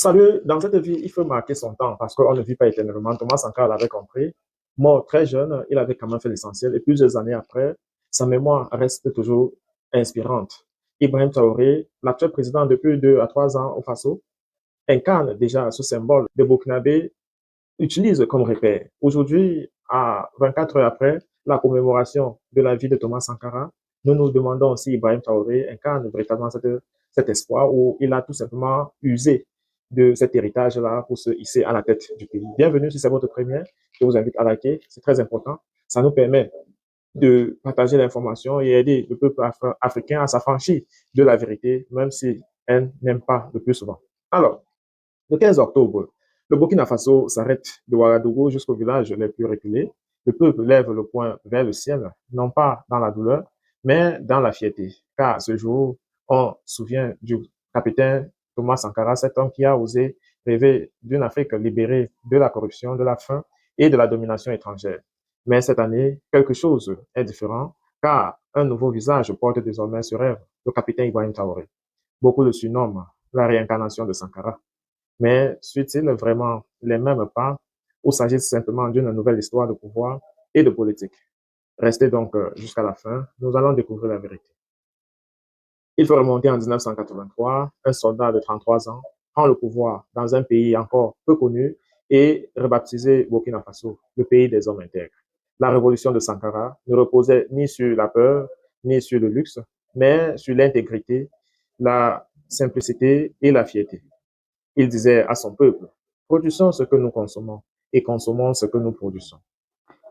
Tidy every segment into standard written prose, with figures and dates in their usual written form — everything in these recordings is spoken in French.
Salut, dans cette vie, il faut marquer son temps parce qu'on ne vit pas éternellement. Thomas Sankara l'avait compris. Mort très jeune, il avait quand même fait l'essentiel. Et plusieurs années après, sa mémoire reste toujours inspirante. Ibrahim Traoré, l'actuel président depuis 2 à 3 ans au Faso, incarne déjà ce symbole de Burkinabé, utilise comme repère. Aujourd'hui, à 24 heures après la commémoration de la vie de Thomas Sankara, nous nous demandons si Ibrahim Traoré incarne véritablement cet espoir ou il a tout simplement usé de cet héritage-là pour se hisser à la tête du pays. Bienvenue si c'est votre première. Je vous invite à liker. C'est très important. Ça nous permet de partager l'information et aider le peuple africain à s'affranchir de la vérité, même si elle n'aime pas le plus souvent. Alors, le 15 octobre, le Burkina Faso s'arrête de Ouagadougou jusqu'au village les plus reculés. Le peuple lève le poing vers le ciel, non pas dans la douleur, mais dans la fierté. Car ce jour, on se souvient du capitaine Thomas Sankara, cet homme qui a osé rêver d'une Afrique libérée de la corruption, de la faim et de la domination étrangère. Mais cette année, quelque chose est différent, car un nouveau visage porte désormais ce rêve, le capitaine Ibrahim Traoré. Beaucoup le surnomment la réincarnation de Sankara. Mais suit-il vraiment les mêmes pas ou s'agit-il simplement d'une nouvelle histoire de pouvoir et de politique? Restez donc jusqu'à la fin, nous allons découvrir la vérité. Il faut remonter en 1983, un soldat de 33 ans prend le pouvoir dans un pays encore peu connu et rebaptisé Burkina Faso, le pays des hommes intègres. La révolution de Sankara ne reposait ni sur la peur, ni sur le luxe, mais sur l'intégrité, la simplicité et la fierté. Il disait à son peuple, produisons ce que nous consommons et consommons ce que nous produisons.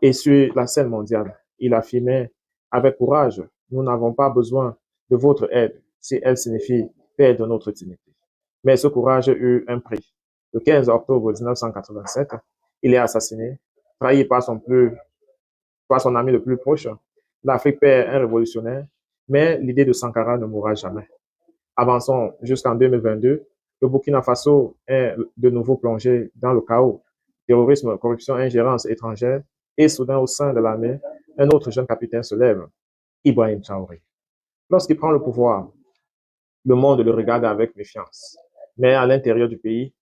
Et sur la scène mondiale, il affirmait avec courage, nous n'avons pas besoin de votre aide si elle signifie perdre notre dignité. Mais ce courage eut un prix. Le 15 octobre 1987, il est assassiné, trahi par son ami le plus proche. L'Afrique perd un révolutionnaire, mais l'idée de Sankara ne mourra jamais. Avançons jusqu'en 2022. Le Burkina Faso est de nouveau plongé dans le chaos. Terrorisme, corruption, ingérence étrangère. Et soudain, au sein de l'armée, un autre jeune capitaine se lève, Ibrahim Traoré. Lorsqu'il prend le pouvoir, le monde le regarde avec méfiance. Mais à l'intérieur du pays,